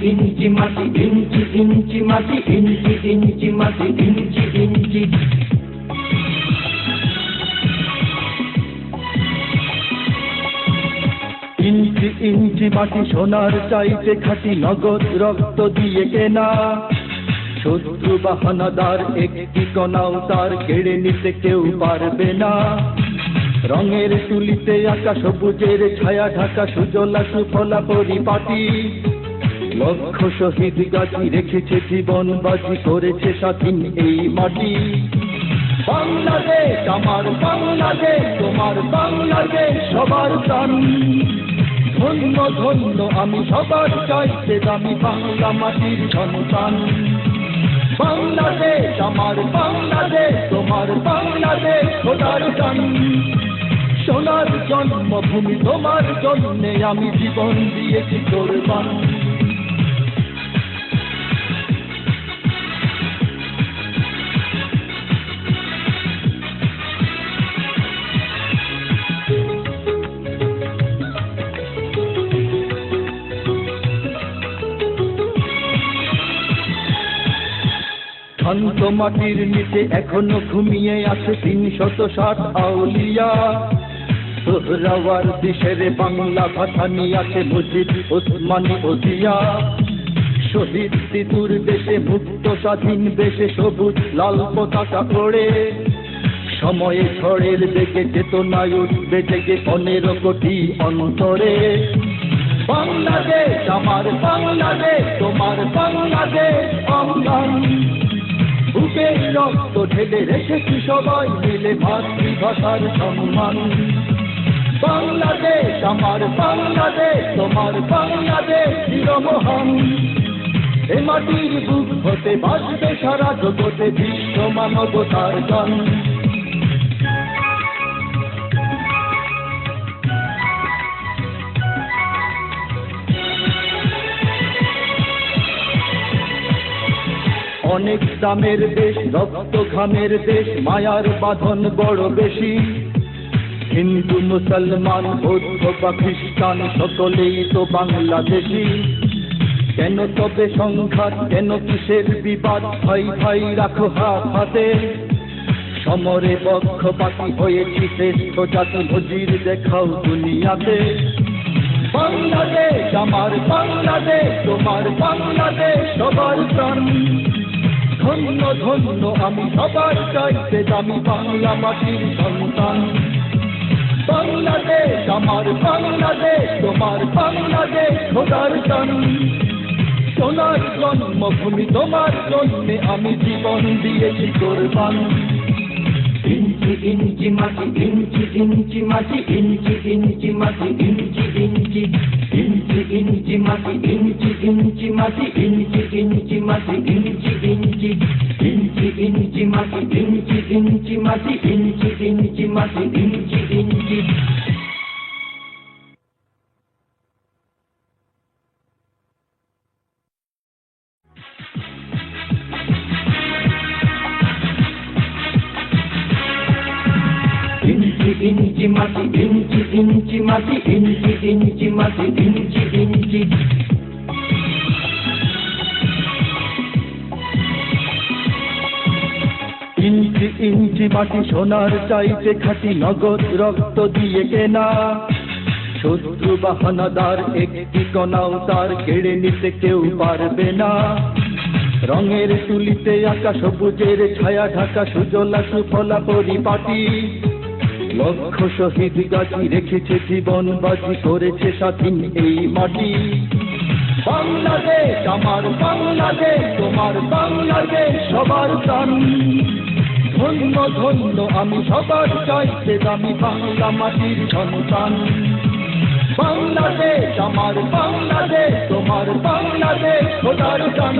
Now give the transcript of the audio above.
ইঞ্চি মাটি, ইঞ্চি ইঞ্চি মাটি, ইঞ্চি ইঞ্চি মাটি, ইঞ্চি ইঞ্চি। ইঞ্চি ইঞ্চি মাটি সোনার চাইতে খাঁটি, নগদ রক্ত দিয়ে কেনা। শত্রু বাহানাদার একটি কণাও তার কেড়ে নিতে কেউ পারবে না। রঙের তুলিতে আঁকা সবুজের ছায়া ঢাকা সুজলা সুফলা পরিপাটি। লক্ষ শহীদ গাছি রেখেছে জীবন বাজি, করেছে স্বাধীন এই মাটি। বাংলাদেশ আমার বাংলাদেশ, তোমার বাংলাদেশ সবার প্রাণ। ধন্য ধন্য আমি সবার চাইতে দামি বাংলা মাটির সন্তান। বাংলাদেশ আমার বাংলাদেশ, তোমার বাংলাদেশ খোদার গান। সোনার জন্মভূমি তোমার জন্যে আমি জীবন দিয়েছি কোরবান। শান্ত মাটির নিচে এখনো ঘুমিয়ে আছে ৩৬০ আউলিয়া। সোহরাওয়ার দেশের বাংলা ভাষা নিয়ে আছে মুজিব, ওসমানী ও জিয়া। শহীদ তিতুর দেশে মুক্ত স্বাধীন দেশে সবুজ লাল পতাকা ওড়ে। সময়ে ঝড়ের বেগে চেতনায় উঠবে জেগে ১৫ কোটি অন্তরে। বাংলাদেশ আমার বাংলাদেশ, তোমার বাংলাদেশ অঙ্গন। বুকের রক্ত ঢেলে রেখেছি সবাই মিলে মাতৃভাষার সম্মান। বাংলাদেশ আমার বাংলাদেশ, তোমার বাংলাদেশ চিরমহান। এ মাটির বুক হতে বাজবে সারা জগতে বিশ্ব মানবতার গান। অনেক দামের দেশ, রক্ত ঘামের দেশ, মায়ার বাঁধন বড় বেশি। হিন্দু মুসলমান বৌদ্ধ বা খ্রিস্টান সকলেই তো বাংলাদেশি। কেন তবে সংঘাত, কেন কিসের বিবাদ? ভাই ভাই রাখো হাত হাতে। সমরে পক্ষপাতী হয়েছি শ্রেষ্ঠ জাতি, নজির দেখাও দুনিয়াতে। বাংলাদেশ আমার বাংলাদেশ, তোমার বাংলাদেশ সবার প্রাণ। ধন্য ধন্য আমি সবার চাইতে দামি বাংলা মাটির সন্তান। বাংলাদেশ আমার বাংলাদেশ, তোমার বাংলাদেশ খোদার গান। সোনার জন্মভূমি তোমার জন্যে আমি জীবন দিয়েছি কোরবান। ইঞ্চি ইঞ্চি মাটি, ইঞ্চি ইঞ্চি মাটি, ইঞ্চি ইঞ্চি মাটি, ইঞ্চি ইঞ্চি। ইঞ্চি ইঞ্চি মাটি, ইঞ্চি ইঞ্চি মাটি, ইঞ্চি ইঞ্চি মাটি, ইঞ্চি ইঞ্চি। ইঞ্চি ইঞ্চি মাটি, ইঞ্চি ইঞ্চি মাটি, ইঞ্চি ইঞ্চি মাটি, ইঞ্চি ইঞ্চি। ইঞ্চি ইঞ্চি মাটি, ইঞ্চি ইঞ্চি মাটি, ইঞ্চি ইঞ্চি মাটি, ইঞ্চি ইঞ্চি। ইঞ্চি ইঞ্চি মাটি সোনার চাইতে খাঁটি, নগদ রক্ত দিয়ে কেনা। শত্রু বাহানাদার একটি কণাও তার কেড়ে নিতে কেউ পারবে না। রঙের তুলিতে আঁকা সবুজের ছায়া ঢাকা সুজলা সুফলা পরিপাটি। লক্ষ শহীদ গাছি রেখেছে জীবন বাজি, করেছে স্বাধীন এই মাটি। বাংলাদেশ আমার বাংলাদেশ, তোমার বাংলাদেশ সবার প্রাণ। ধন্য ধন্য আমি সবার চাইতে দামি বাংলা মাটির সন্তান। বাংলাদেশ আমার বাংলাদেশ, তোমার বাংলাদেশ খোদার গান।